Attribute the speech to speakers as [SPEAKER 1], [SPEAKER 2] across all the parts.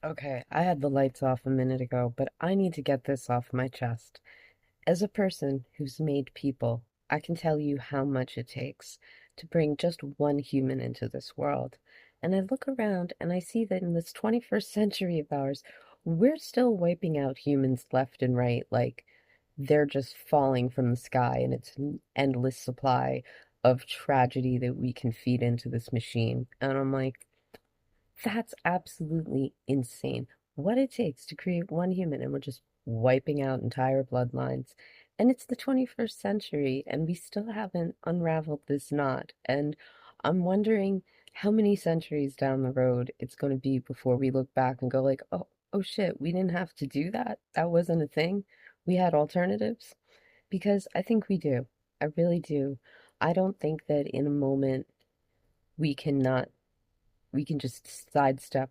[SPEAKER 1] Okay, I had the lights off a minute ago, but I need to get this off my chest. As a person who's made people, I can tell you how much it takes to bring just one human into this world. And I look around and I see that in this 21st century of ours, we're still wiping out humans left and right, like they're just falling from the sky, and it's an endless supply of tragedy that we can feed into this machine. And I'm like, that's absolutely insane. What it takes to create one human, and we're just wiping out entire bloodlines. And it's the 21st century, and we still haven't unraveled this knot. And I'm wondering how many centuries down the road it's going to be before we look back and go like, oh shit, we didn't have to do that. That wasn't a thing. We had alternatives. Because I think we do. I really do. I don't think that in a moment we cannot we can just sidestep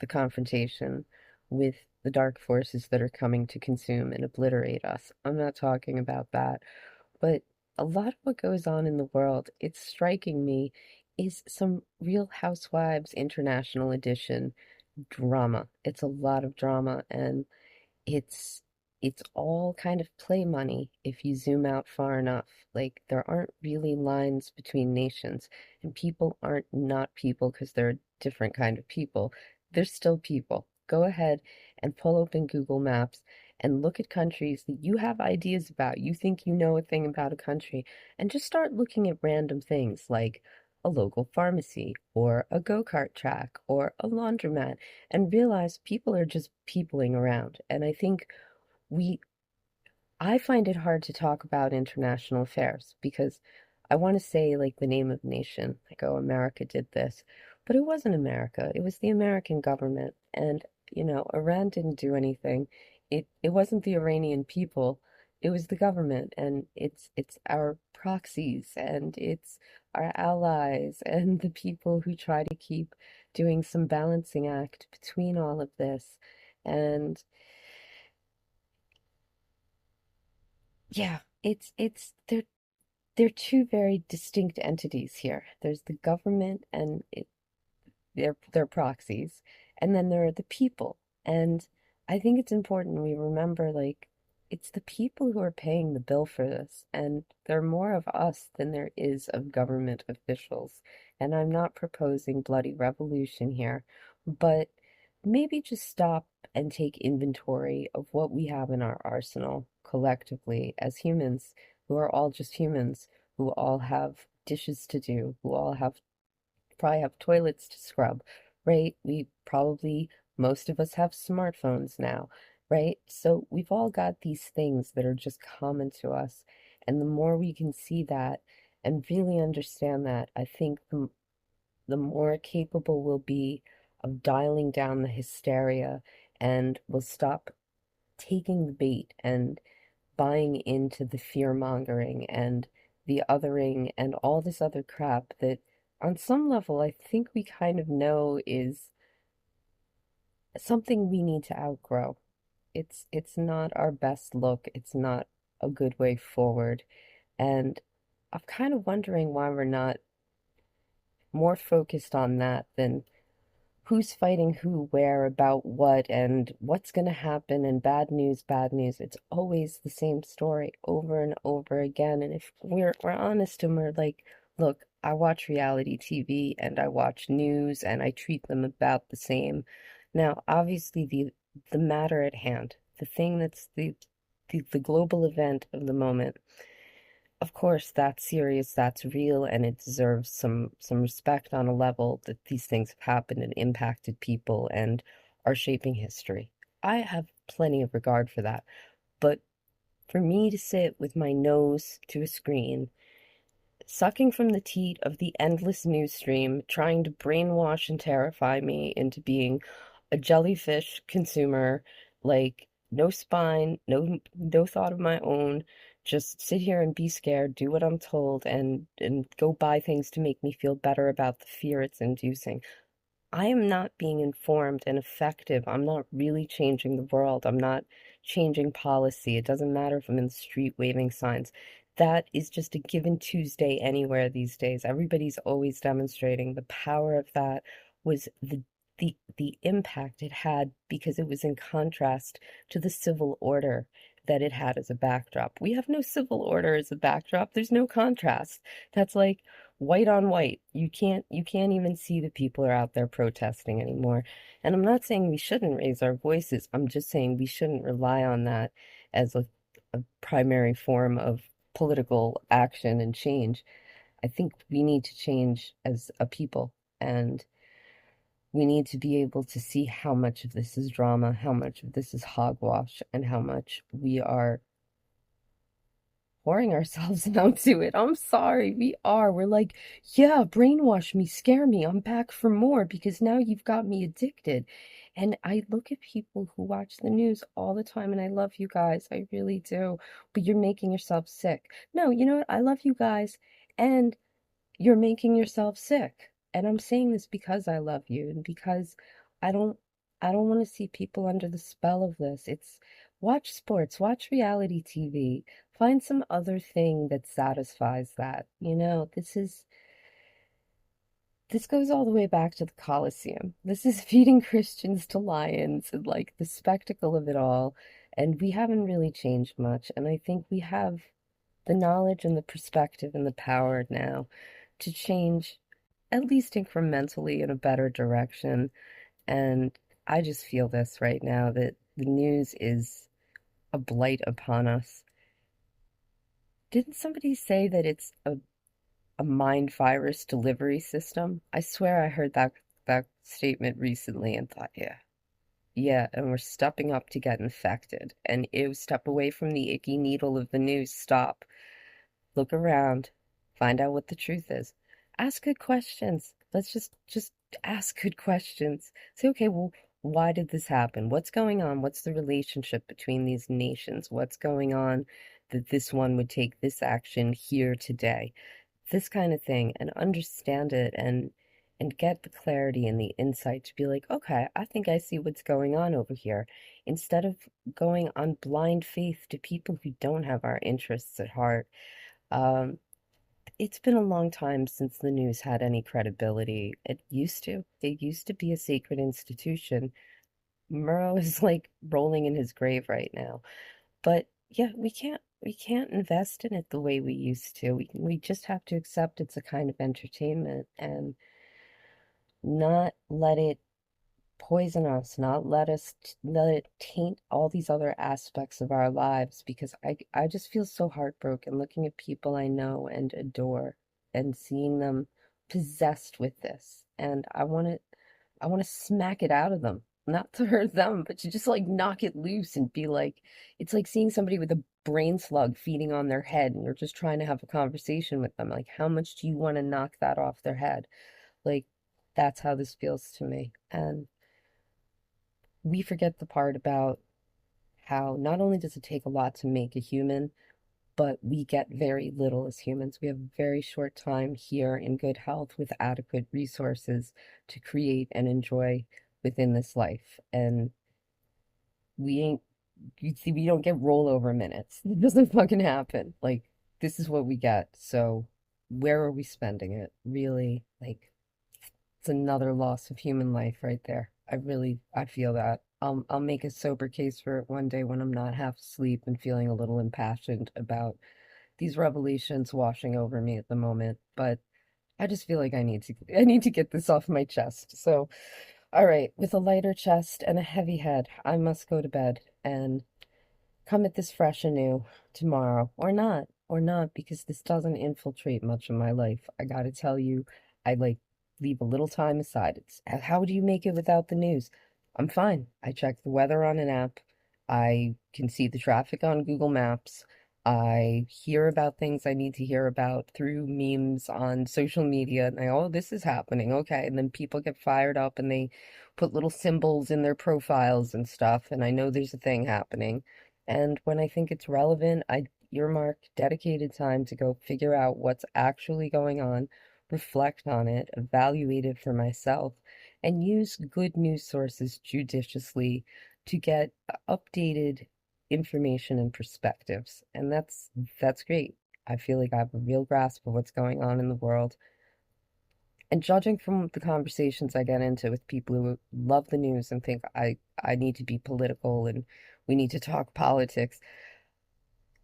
[SPEAKER 1] the confrontation with the dark forces that are coming to consume and obliterate us. I'm not talking about that. But a lot of what goes on in the world, it's striking me, is some Real Housewives International Edition drama. It's a lot of drama, and it's it's all kind of play money if you zoom out far enough. Like there aren't really lines between nations, and people aren't not people because they're a different kind of people. They're still people. Go ahead and pull open Google Maps and look at countries that you have ideas about. You think you know a thing about a country, and just start looking at random things like a local pharmacy or a go-kart track or a laundromat and realize people are just peopling around. And we, I find it hard to talk about international affairs because I want to say like the name of the nation, like, oh, America did this. But it wasn't America. It was the American government. And, Iran didn't do anything. It wasn't the Iranian people. It was the government. And it's our proxies and it's our allies and the people who try to keep doing some balancing act between all of this. And yeah, it's they're two very distinct entities here. There's the government and they're proxies, and then there are the people. And I think it's important we remember like it's the people who are paying the bill for this, and there are more of us than there is of government officials. And I'm not proposing bloody revolution here, but maybe just stop and take inventory of what we have in our arsenal collectively as humans who are all just humans, who all have dishes to do, who all have probably have toilets to scrub, right? Most of us have smartphones now, right? So we've all got these things that are just common to us. And the more we can see that and really understand that, I think the more capable we'll be of dialing down the hysteria, and we'll stop taking the bait and buying into the fear mongering and the othering and all this other crap that on some level I think we kind of know is something we need to outgrow. It's not our best look. It's not a good way forward. And I'm kind of wondering why we're not more focused on that than who's fighting who, where, about what, and what's going to happen, and bad news, bad news. It's always the same story over and over again. And if we're honest and we're like, look, I watch reality TV and I watch news and I treat them about the same. Now, obviously, the matter at hand, the thing that's the global event of the moment, of course, that's serious, that's real, and it deserves some respect on a level that these things have happened and impacted people and are shaping history. I have plenty of regard for that. But for me to sit with my nose to a screen, sucking from the teat of the endless news stream, trying to brainwash and terrify me into being a jellyfish consumer, like no spine, no thought of my own, just sit here and be scared, do what I'm told, and go buy things to make me feel better about the fear it's inducing. I am not being informed and effective. I'm not really changing the world. I'm not changing policy. It doesn't matter if I'm in the street waving signs. That is just a given Tuesday anywhere these days. Everybody's always demonstrating. The power of that was the impact it had because it was in contrast to the civil order that it had as a backdrop. We have no civil order as a backdrop. There's no contrast. That's like white on white. You can't even see the people are out there protesting anymore. And I'm not saying we shouldn't raise our voices. I'm just saying we shouldn't rely on that as a primary form of political action and change. I think we need to change as a people, and we need to be able to see how much of this is drama, how much of this is hogwash, and how much we are pouring ourselves out to it. I'm sorry, we are. We're like, yeah, brainwash me, scare me. I'm back for more because now you've got me addicted. And I look at people who watch the news all the time, and I love you guys. I really do. But you're making yourself sick. No, you know what? I love you guys. And you're making yourself sick. And I'm saying this because I love you and because I don't I don't want to see people under the spell of this. It's watch sports, watch reality TV, find some other thing that satisfies that. This goes all the way back to the Colosseum. This is feeding Christians to lions and like the spectacle of it all. And we haven't really changed much. And I think we have the knowledge and the perspective and the power now to change at least incrementally in a better direction. And I just feel this right now that the news is a blight upon us. Didn't somebody say that it's a mind virus delivery system? I swear I heard that statement recently and thought, yeah. Yeah, and we're stepping up to get infected. And ew, step away from the icky needle of the news. Stop. Look around, find out what the truth is. Ask good questions. Let's just ask good questions. Say, okay, well, why did this happen? What's going on? What's the relationship between these nations? What's going on that this one would take this action here today? This kind of thing, and understand it and get the clarity and the insight to be like, okay, I think I see what's going on over here, instead of going on blind faith to people who don't have our interests at heart. Um, it's been a long time since the news had any credibility. It used to. It used to be a sacred institution. Murrow is like rolling in his grave right now. But yeah, we can't invest in it the way we used to. We just have to accept it's a kind of entertainment and not let it poison us, not let it taint all these other aspects of our lives, because I just feel so heartbroken looking at people I know and adore and seeing them possessed with this. And I want to smack it out of them. Not to hurt them, but to just like knock it loose and be like, it's like seeing somebody with a brain slug feeding on their head and you're just trying to have a conversation with them. Like, how much do you want to knock that off their head? Like, that's how this feels to me. And we forget the part about how not only does it take a lot to make a human, but we get very little as humans. We have a very short time here in good health with adequate resources to create and enjoy within this life. And we ain't, you see, we don't get rollover minutes. It doesn't fucking happen. Like, this is what we get. So, where are we spending it? Really, like, it's another loss of human life right there. I feel that. I'll make a sober case for it one day when I'm not half asleep and feeling a little impassioned about these revelations washing over me at the moment. But I just feel like I need to get this off my chest. So, all right, with a lighter chest and a heavy head, I must go to bed and come at this fresh anew tomorrow, or not, because this doesn't infiltrate much of my life. I gotta tell you, I like leave a little time aside. It's how do you make it without the news? I'm fine. I check the weather on an app. I can see the traffic on Google Maps. I hear about things I need to hear about through memes on social media, and oh, this is happening. Okay. And then people get fired up and they put little symbols in their profiles and stuff, and I know there's a thing happening. And when I think it's relevant, I earmark dedicated time to go figure out what's actually going on, reflect on it, evaluate it for myself, and use good news sources judiciously to get updated information and perspectives. And that's great. I feel like I have a real grasp of what's going on in the world. And judging from the conversations I get into with people who love the news and think I need to be political and we need to talk politics,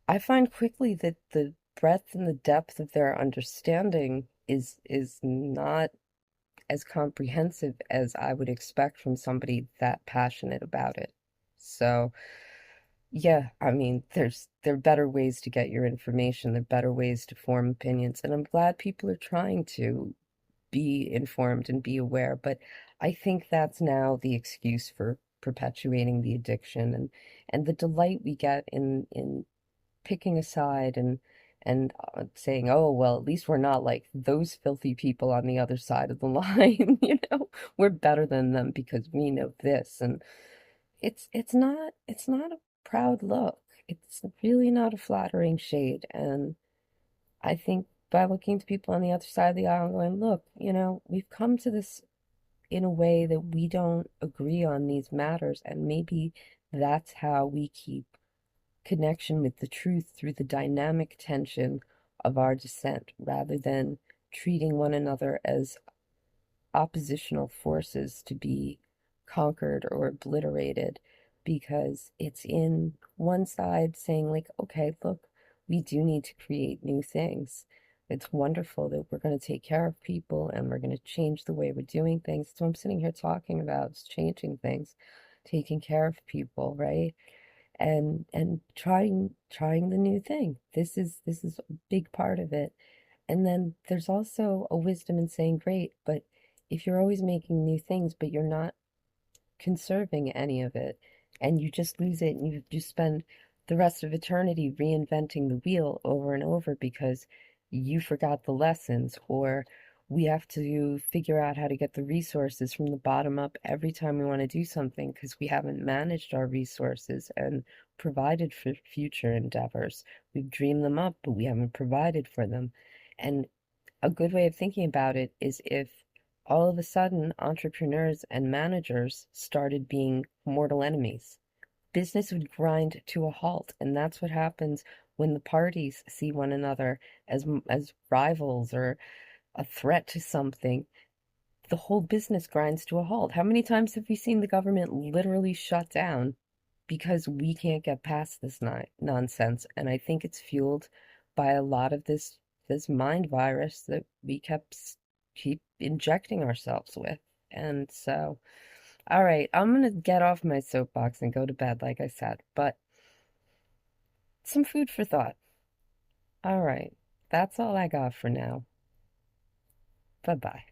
[SPEAKER 1] I find quickly that the breadth and the depth of their understanding is not as comprehensive as I would expect from somebody that passionate about it. So, yeah, I mean, there are better ways to get your information, there are better ways to form opinions, and I'm glad people are trying to be informed and be aware, but I think that's now the excuse for perpetuating the addiction and the delight we get in picking a side and saying, "Oh, well, at least we're not like those filthy people on the other side of the line, you know? We're better than them because we know this." And it's not a proud look. It's really not a flattering shade. And I think by looking to people on the other side of the aisle and going, "Look, we've come to this in a way that we don't agree on these matters, and maybe that's how we keep connection with the truth through the dynamic tension of our dissent, rather than treating one another as oppositional forces to be conquered or obliterated, because it's in one side saying, like, okay, look, we do need to create new things. It's wonderful that we're going to take care of people and we're going to change the way we're doing things. So I'm sitting here talking about is changing things, taking care of people, right? And trying the new thing. This is a big part of it. And then there's also a wisdom in saying, great, but if you're always making new things, but you're not conserving any of it, and you just lose it, and you spend the rest of eternity reinventing the wheel over and over because you forgot the lessons, or we have to figure out how to get the resources from the bottom up every time we want to do something because we haven't managed our resources and provided for future endeavors. We've dreamed them up, but we haven't provided for them. And a good way of thinking about it is if all of a sudden entrepreneurs and managers started being mortal enemies, business would grind to a halt. And that's what happens when the parties see one another as rivals or a threat to something. The whole business grinds to a halt. How many times have we seen the government literally shut down because we can't get past this nonsense? And I think it's fueled by a lot of this mind virus that we keep injecting ourselves with. And so, all right, I'm gonna get off my soapbox and go to bed, like I said, but some food for thought. All right, that's all I got for now. Bye bye.